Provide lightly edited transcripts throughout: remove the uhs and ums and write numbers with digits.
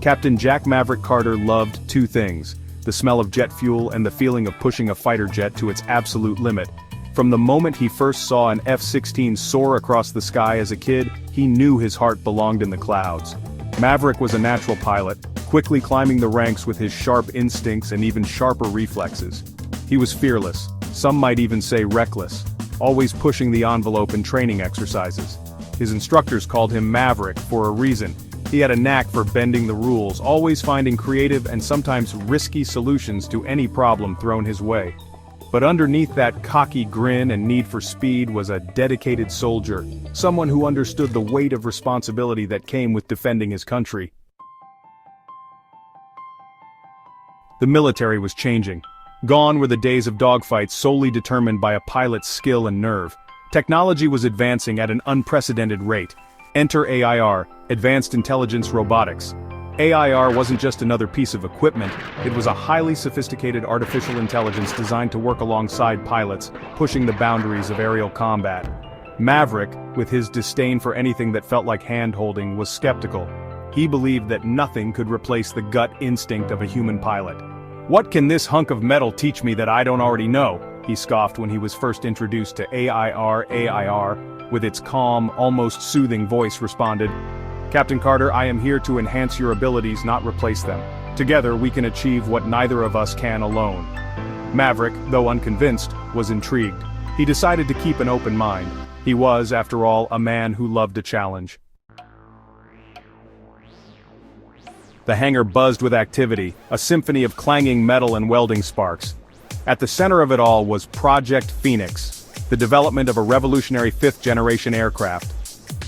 Captain Jack Maverick Carter loved two things: the smell of jet fuel and the feeling of pushing a fighter jet to its absolute limit. From the moment he first saw an F-16 soar across the sky as a kid, he knew his heart belonged in the clouds. Maverick was a natural pilot, quickly climbing the ranks with his sharp instincts and even sharper reflexes. He was fearless, some might even say reckless, always pushing the envelope in training exercises. His instructors called him Maverick for a reason. He had a knack for bending the rules, always finding creative and sometimes risky solutions to any problem thrown his way. But underneath that cocky grin and need for speed was a dedicated soldier, someone who understood the weight of responsibility that came with defending his country. The military was changing. Gone were the days of dogfights solely determined by a pilot's skill and nerve. Technology was advancing at an unprecedented rate. Enter AIR, Advanced Intelligence Robotics. AIR wasn't just another piece of equipment, it was a highly sophisticated artificial intelligence designed to work alongside pilots, pushing the boundaries of aerial combat. Maverick, with his disdain for anything that felt like hand-holding, was skeptical. He believed that nothing could replace the gut instinct of a human pilot. "What can this hunk of metal teach me that I don't already know?" he scoffed when he was first introduced to AIR. AIR, with its calm, almost soothing voice, responded, "Captain Carter, I am here to enhance your abilities, not replace them. Together we can achieve what neither of us can alone." Maverick, though unconvinced, was intrigued. He decided to keep an open mind. He was, after all, a man who loved a challenge. The hangar buzzed with activity, a symphony of clanging metal and welding sparks. At the center of it all was Project Phoenix, the development of a revolutionary fifth-generation aircraft.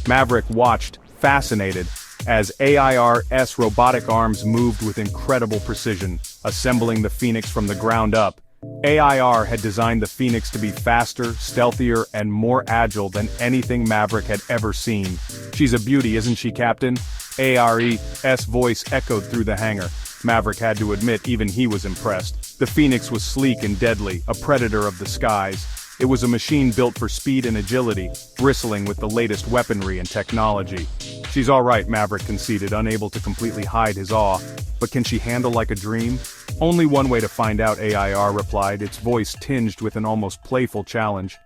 Maverick watched, fascinated, as AIR's robotic arms moved with incredible precision, assembling the Phoenix from the ground up. AIR had designed the Phoenix to be faster, stealthier, and more agile than anything Maverick had ever seen. "She's a beauty, isn't she, Captain?" AIR's voice echoed through the hangar. Maverick had to admit even he was impressed. The Phoenix was sleek and deadly, a predator of the skies. It was a machine built for speed and agility, bristling with the latest weaponry and technology. "She's all right," Maverick conceded, unable to completely hide his awe. "But can she handle like a dream?" "Only one way to find out," AIR replied, its voice tinged with an almost playful challenge.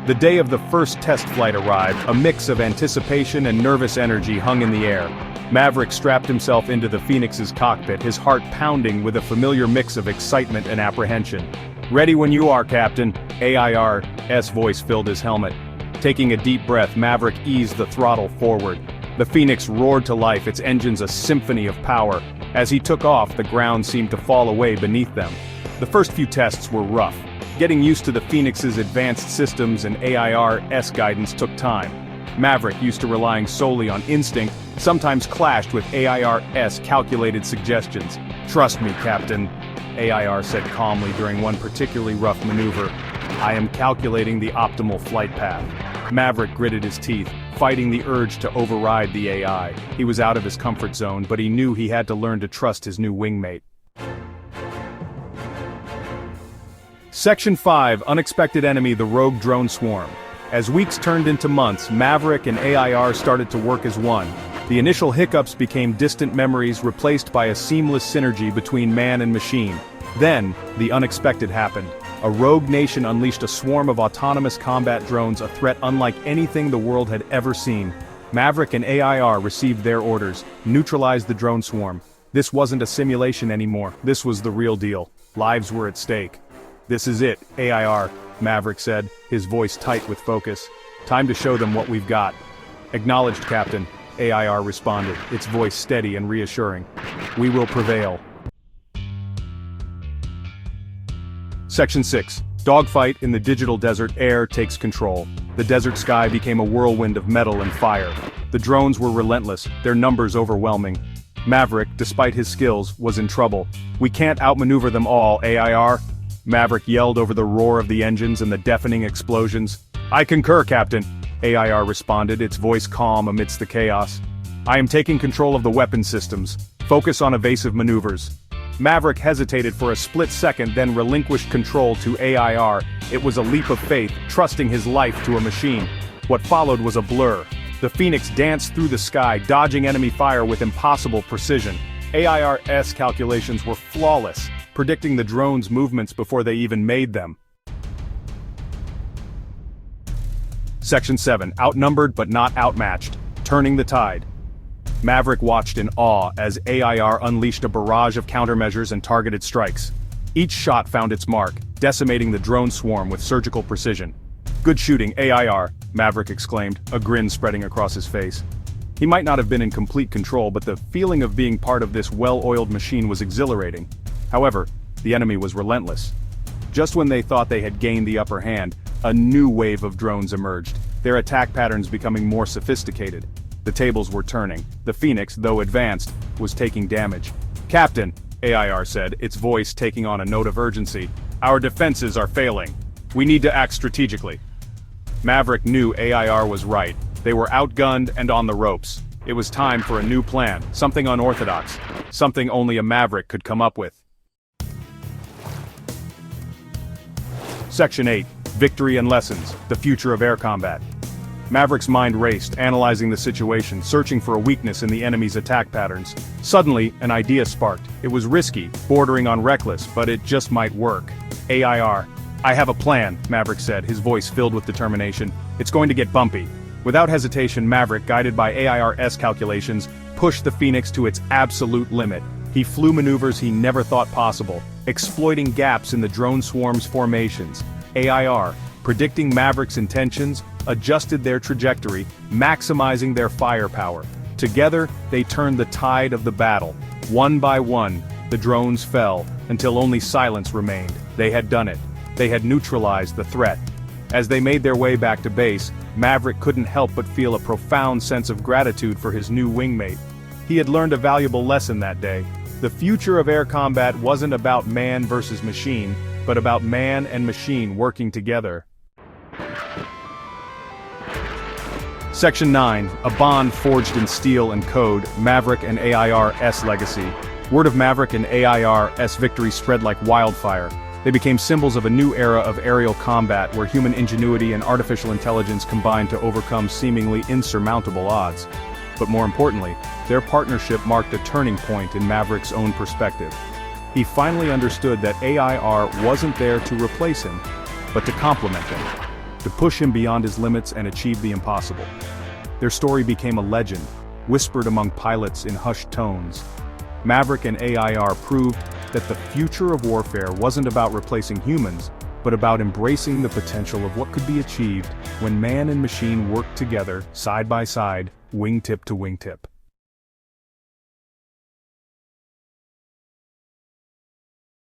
The day of the first test flight arrived, a mix of anticipation and nervous energy hung in the air. Maverick strapped himself into the Phoenix's cockpit, his heart pounding with a familiar mix of excitement and apprehension. "Ready when you are, Captain," AIR's voice filled his helmet. Taking a deep breath, Maverick eased the throttle forward. The Phoenix roared to life, its engines a symphony of power. As he took off, the ground seemed to fall away beneath them. The first few tests were rough. Getting used to the Phoenix's advanced systems and AIR's guidance took time. Maverick, used to relying solely on instinct, sometimes clashed with AIR's calculated suggestions. "Trust me, Captain," AIR said calmly during one particularly rough maneuver. "I am calculating the optimal flight path." Maverick gritted his teeth, fighting the urge to override the AI. He was out of his comfort zone, but he knew he had to learn to trust his new wingmate. Section 5, Unexpected Enemy: The Rogue Drone Swarm. As weeks turned into months, Maverick and AIR started to work as one. The initial hiccups became distant memories, replaced by a seamless synergy between man and machine. Then, the unexpected happened. A rogue nation unleashed a swarm of autonomous combat drones, a threat unlike anything the world had ever seen. Maverick and AIR received their orders: neutralize the drone swarm. This wasn't a simulation anymore, this was the real deal. Lives were at stake. "This is it, AIR," Maverick said, his voice tight with focus. "Time to show them what we've got." "Acknowledged, Captain," AIR responded, its voice steady and reassuring. "We will prevail." Section 6. Dogfight in the digital desert. Air takes control. The desert sky became a whirlwind of metal and fire. The drones were relentless, their numbers overwhelming. Maverick, despite his skills, was in trouble. "We can't outmaneuver them all, AIR," Maverick yelled over the roar of the engines and the deafening explosions. "I concur, Captain," AIR responded, its voice calm amidst the chaos. "I am taking control of the weapon systems. Focus on evasive maneuvers." Maverick hesitated for a split second, then relinquished control to AIR. It was a leap of faith, trusting his life to a machine. What followed was a blur. The Phoenix danced through the sky, dodging enemy fire with impossible precision. AIR's calculations were flawless, predicting the drone's movements before they even made them. Section 7. Outnumbered but not outmatched. Turning the tide. Maverick watched in awe as AIR unleashed a barrage of countermeasures and targeted strikes. Each shot found its mark, decimating the drone swarm with surgical precision. "Good shooting, AIR," Maverick exclaimed, a grin spreading across his face. He might not have been in complete control, but the feeling of being part of this well-oiled machine was exhilarating. However, the enemy was relentless. Just when they thought they had gained the upper hand, a new wave of drones emerged, their attack patterns becoming more sophisticated. The tables were turning. The Phoenix, though advanced, was taking damage. "Captain," AIR said, its voice taking on a note of urgency, "our defenses are failing. We need to act strategically." Maverick knew AIR was right. They were outgunned and on the ropes. It was time for a new plan, something unorthodox, something only a Maverick could come up with. Section 8. Victory and Lessons, the Future of Air Combat. Maverick's mind raced, analyzing the situation, searching for a weakness in the enemy's attack patterns. Suddenly, an idea sparked. It was risky, bordering on reckless, but it just might work. AIR. "I have a plan," Maverick said, his voice filled with determination. "It's going to get bumpy." Without hesitation, Maverick, guided by AIR's calculations, pushed the Phoenix to its absolute limit. He flew maneuvers he never thought possible, exploiting gaps in the drone swarm's formations. AIR, predicting Maverick's intentions, adjusted their trajectory, maximizing their firepower. Together, they turned the tide of the battle. One by one, the drones fell, until only silence remained. They had done it. They had neutralized the threat. As they made their way back to base, Maverick couldn't help but feel a profound sense of gratitude for his new wingmate. He had learned a valuable lesson that day. The future of air combat wasn't about man versus machine, but about man and machine working together. Section 9. A bond forged in steel and code, Maverick and AIR's legacy. Word of Maverick and AIR's victory spread like wildfire. They became symbols of a new era of aerial combat where human ingenuity and artificial intelligence combined to overcome seemingly insurmountable odds. But more importantly, their partnership marked a turning point in Maverick's own perspective. He finally understood that AIR wasn't there to replace him, but to complement him, to push him beyond his limits and achieve the impossible. Their story became a legend, whispered among pilots in hushed tones. Maverick and AIR proved that the future of warfare wasn't about replacing humans, but about embracing the potential of what could be achieved when man and machine worked together, side by side, wingtip to wingtip.